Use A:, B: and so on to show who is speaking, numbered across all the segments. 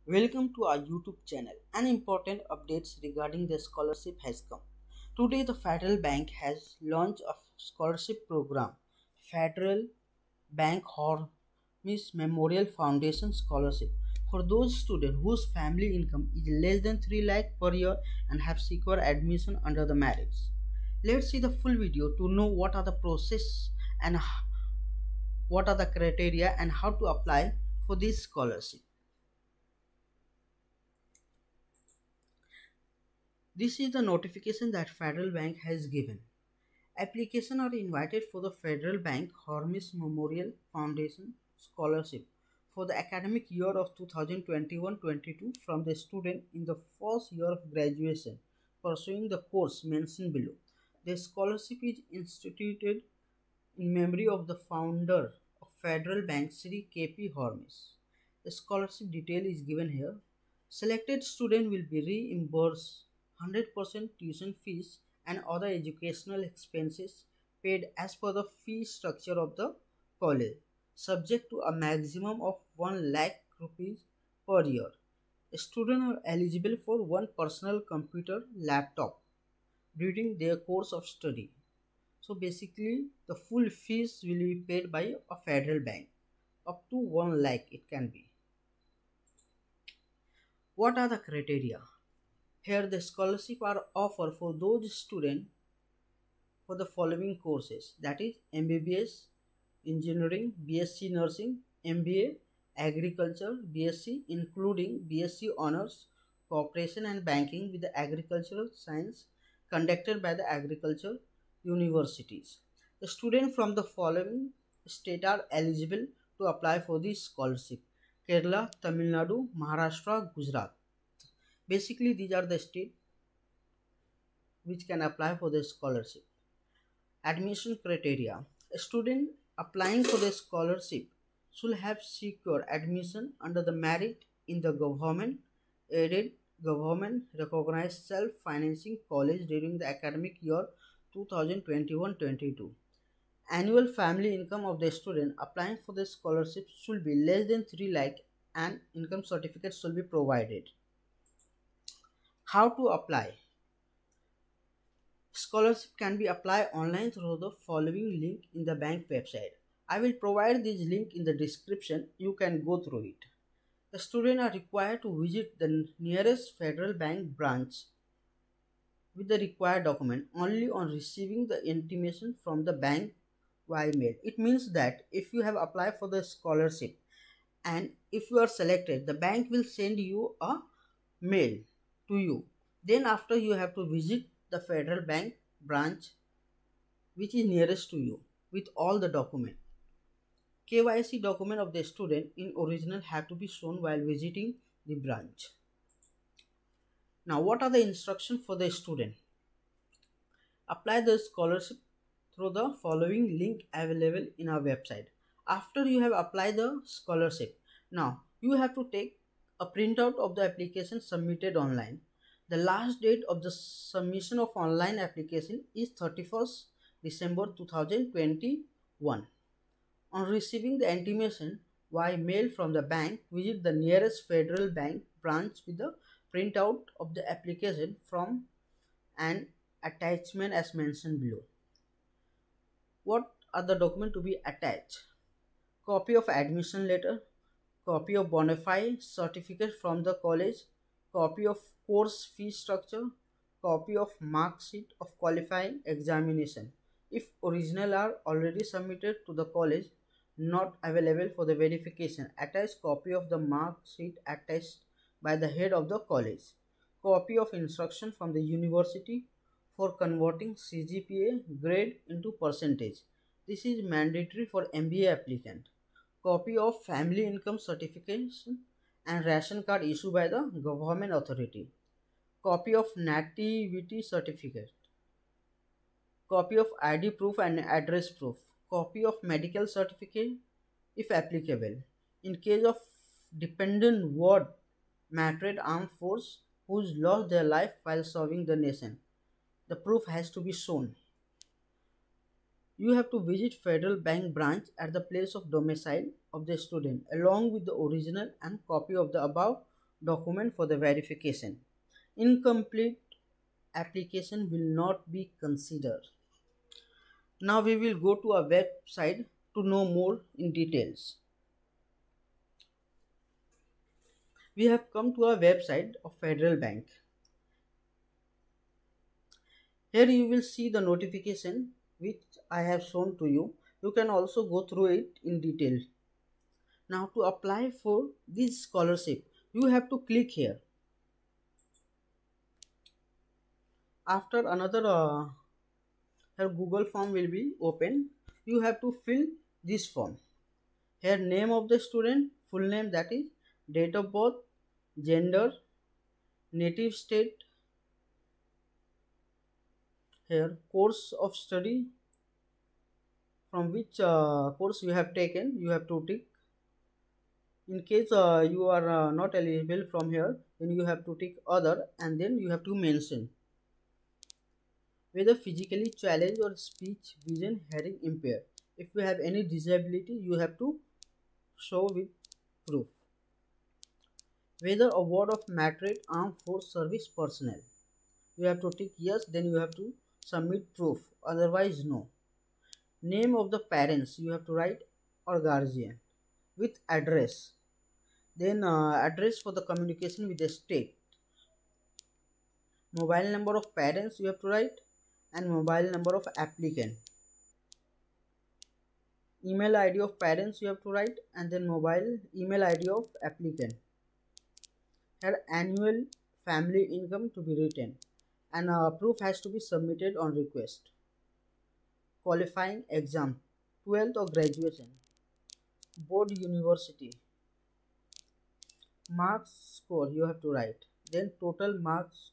A: Welcome to our YouTube channel. An important updates regarding the scholarship has come. Today the Federal Bank has launched a scholarship program. Federal Bank Hormis Memorial Foundation Scholarship for those students whose family income is less than 3 lakh per year and have secured admission under the merits. Let's see the full video to know what are the process and what are the criteria and how to apply for this scholarship. This is the notification that Federal Bank has given. Applications are invited for the Federal Bank Hormis Memorial Foundation Scholarship for the academic year of 2021-22 from the student in the first year of graduation pursuing the course mentioned below. The scholarship is instituted in memory of the founder of Federal Bank, Sri K.P. Hormis. The scholarship detail is given here. Selected student will be reimbursed 100% tuition fees and other educational expenses paid as per the fee structure of the college, subject to a maximum of 1 lakh rupees per year. Students are eligible for one personal computer laptop during their course of study. So basically, the full fees will be paid by a federal bank. Up to 1 lakh it can be. What are the criteria? Here the scholarship are offered for those students for the following courses, that is MBBS, Engineering, BSc Nursing, MBA, Agriculture, BSc including BSc Honors, Cooperation and Banking with the Agricultural Science conducted by the agriculture universities. The students from the following state are eligible to apply for this scholarship: Kerala, Tamil Nadu, Maharashtra, Gujarat. Basically, these are the states which can apply for the scholarship. Admission criteria: a student applying for the scholarship should have secured admission under the merit in the government aided, government recognized self-financing college during the academic year 2021-22. Annual family income of the student applying for the scholarship should be less than 3 lakh and income certificate should be provided. How to apply? Scholarship can be applied online through the following link in the bank website. I will provide this link in the description. You can go through it. The students are required to visit the nearest Federal Bank branch with the required document only on receiving the intimation from the bank via mail. It means that if you have applied for the scholarship and if you are selected, the bank will send you a mail to you. Then after you have to visit the Federal Bank branch which is nearest to you with all the document. KYC document of the student in original have to be shown while visiting the branch. Now what are the instructions for the student? Apply the scholarship through the following link available in our website. After you have applied the scholarship, now you have to take a printout of the application submitted online. The last date of the submission of online application is 31st December 2021. On receiving the intimation via mail from the bank, visit the nearest Federal Bank branch with the printout of the application from an attachment as mentioned below. What are the documents to be attached? Copy of admission letter, copy of bona fide certificate from the college, copy of course fee structure, copy of mark sheet of qualifying examination. If original are already submitted to the college, not available for the verification, attach copy of the mark sheet attached by the head of the college, copy of instruction from the university for converting CGPA grade into percentage. This is mandatory for MBA applicant. Copy of family income certification and ration card issued by the government authority. Copy of nativity certificate. Copy of ID proof and address proof. Copy of medical certificate if applicable. In case of dependent ward martyred armed force who's lost their life while serving the nation, the proof has to be shown. You have to visit Federal Bank branch at the place of domicile of the student along with the original and copy of the above document for the verification. Incomplete application will not be considered. Now we will go to our website to know more in details. We have come to our website of Federal Bank. Here you will see the notification which I have shown to you. You can also go through it in detail. Now to apply for this scholarship, you have to click here. After another here Google form will be open. You have to fill this form. Here name of the student, full name, that is date of birth, gender, native state, here course of study, from which course you have taken, you have to tick. In case you are not eligible from here, then you have to tick other, and then you have to mention whether physically challenged or speech, vision, hearing impaired. If you have any disability, you have to show with proof. Whether award of merit armed force service personnel, you have to tick yes, then you have to submit proof, otherwise no. Name of the parents, you have to write, or guardian, with address, then address for the communication with the state. Mobile number of parents you have to write, and mobile number of applicant. Email ID of parents you have to write, and then mobile email ID of applicant. Here annual family income to be written, and proof has to be submitted on request. Qualifying exam, 12th or graduation, board, university. Marks score you have to write, then total marks,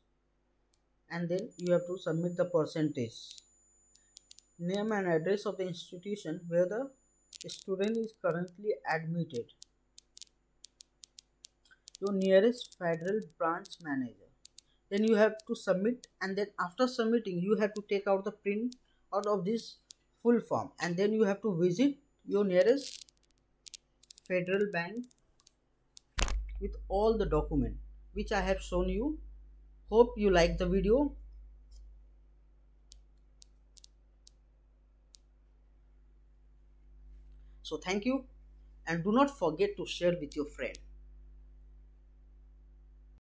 A: and then you have to submit the percentage. Name and address of the institution where the student is currently admitted. Your nearest federal branch manager. Then you have to submit, and then after submitting you have to take out the print out of this full form, and then you have to visit your nearest federal bank with all the document which I have shown you. Hope you like the video. So thank you, and do not forget to share with your friend.